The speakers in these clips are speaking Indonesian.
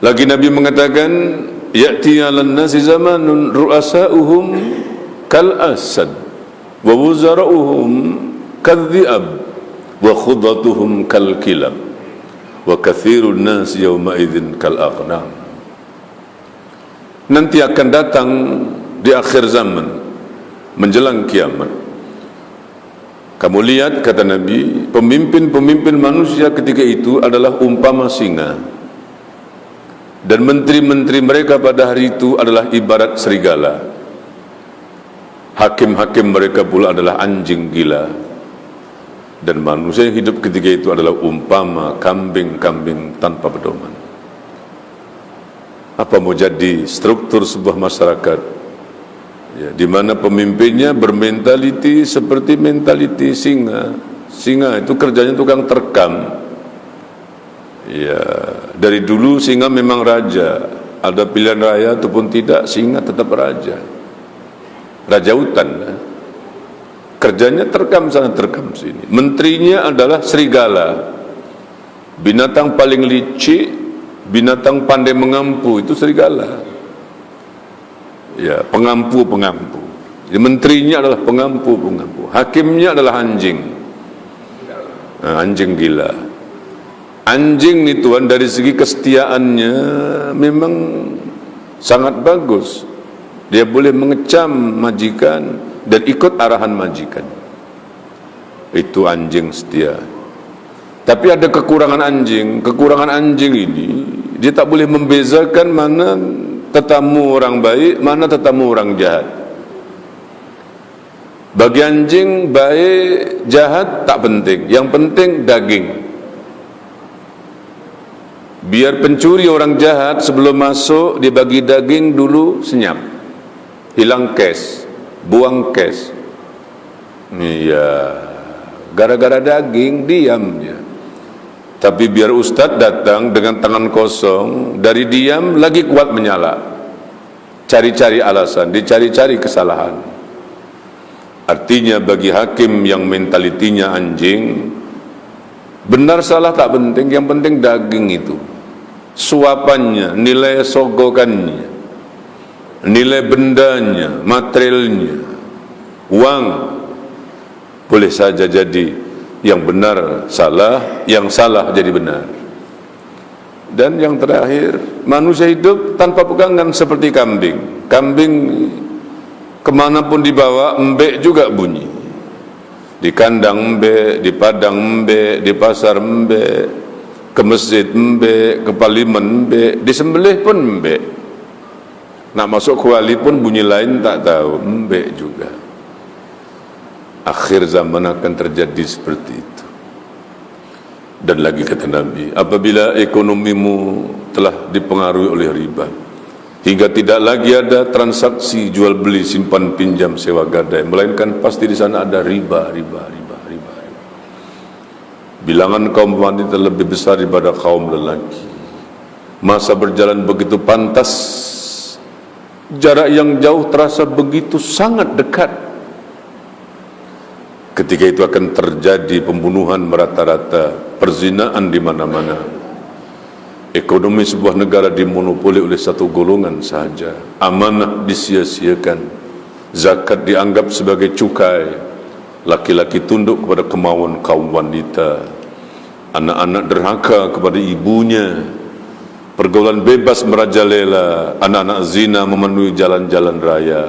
Lagi Nabi mengatakan, ya'ti 'alan nasi zamanun ru'asa'uhum kal asad wa wuzara'uhum kadhi'ab wa khudatuhum kal kilab wa kathirun nas yawma idzin kal aghnam. Nanti akan datang di akhir zaman menjelang kiamat, kamu lihat, kata Nabi, pemimpin-pemimpin manusia ketika itu adalah umpama singa, dan menteri-menteri mereka pada hari itu adalah ibarat serigala. Hakim-hakim mereka pula adalah anjing gila, dan manusia yang hidup ketika itu adalah umpama kambing-kambing tanpa pedoman. Apa mau jadi struktur sebuah masyarakat ya, di mana pemimpinnya bermentaliti seperti mentaliti singa. Singa itu kerjanya tukang terkam. Ya, dari dulu singa memang raja. Ada pilihan raya ataupun tidak, singa tetap raja. Raja hutan. Kerjanya terkam sana, terkam sini. Menterinya adalah serigala. Binatang paling licik, binatang pandai mengampu itu serigala. Ya, pengampu-pengampu. Jadi menterinya adalah pengampu-pengampu. Hakimnya adalah anjing. Nah, anjing gila. Anjing nih Tuhan, dari segi kesetiaannya memang sangat bagus. Dia boleh mengecam majikan dan ikut arahan majikan. Itu anjing setia. Tapi ada kekurangan anjing. Kekurangan anjing ini, dia tak boleh membezakan mana tetamu orang baik, mana tetamu orang jahat. Bagi anjing, baik jahat tak penting. Yang penting daging. Biar pencuri orang jahat sebelum masuk dia bagi daging dulu, senyap, hilang cash, buang cash. Iya, gara-gara daging diam dia. Tapi biar ustadz datang dengan tangan kosong, dari diam lagi kuat menyala, cari-cari alasan, dicari-cari kesalahan. Artinya bagi hakim yang mentalitinya anjing, benar salah tak penting, yang penting daging itu. Suapannya, nilai sogokannya, nilai bendanya, materialnya, uang, boleh saja jadi yang benar salah, yang salah jadi benar. Dan yang terakhir, manusia hidup tanpa pegangan seperti kambing. Kambing kemanapun dibawa, embek juga bunyi. Di kandang embek, di padang embek, di pasar embek, ke masjid embek, ke parlimen embek, disembelih pun embek. Nak masuk kuali pun bunyi lain tak tahu, embek juga. Akhir zaman akan terjadi seperti itu. Dan lagi kata Nabi, apabila ekonomimu telah dipengaruhi oleh riba, hingga tidak lagi ada transaksi jual beli, simpan pinjam, sewa gadai, melainkan pasti di sana ada riba. Bilangan kaum wanita lebih besar daripada kaum lelaki. Masa berjalan begitu pantas, jarak yang jauh terasa begitu sangat dekat. Ketika itu akan terjadi pembunuhan merata-rata, perzinaan di mana-mana. Ekonomi sebuah negara dimonopoli oleh satu golongan sahaja. Amanah disia-siakan. Zakat dianggap sebagai cukai. Laki-laki tunduk kepada kemauan kaum wanita. Anak-anak derhaka kepada ibunya. Pergaulan bebas merajalela. Anak-anak zina memenuhi jalan-jalan raya.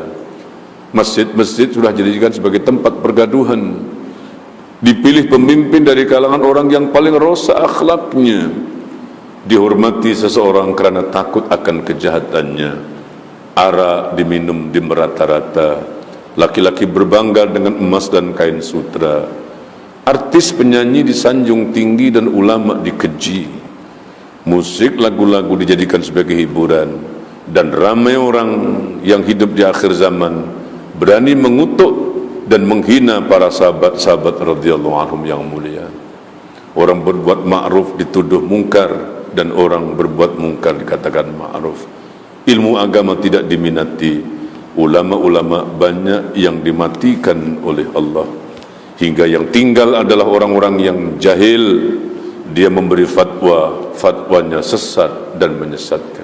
Masjid-masjid sudah dijadikan sebagai tempat pergaduhan. Dipilih pemimpin dari kalangan orang yang paling rosak akhlaknya. Dihormati seseorang karena takut akan kejahatannya. Arak diminum di merata-rata. Laki-laki berbangga dengan emas dan kain sutra. Artis penyanyi disanjung tinggi dan ulama dikeji. Musik lagu-lagu dijadikan sebagai hiburan. Dan ramai orang yang hidup di akhir zaman berani mengutuk dan menghina para sahabat-sahabat radhiyallahu anhum yang mulia. Orang berbuat ma'ruf dituduh mungkar, dan orang berbuat mungkar dikatakan ma'ruf. Ilmu agama tidak diminati. Ulama-ulama banyak yang dimatikan oleh Allah, hingga yang tinggal adalah orang-orang yang jahil, dia memberi fatwa, fatwanya sesat dan menyesatkan.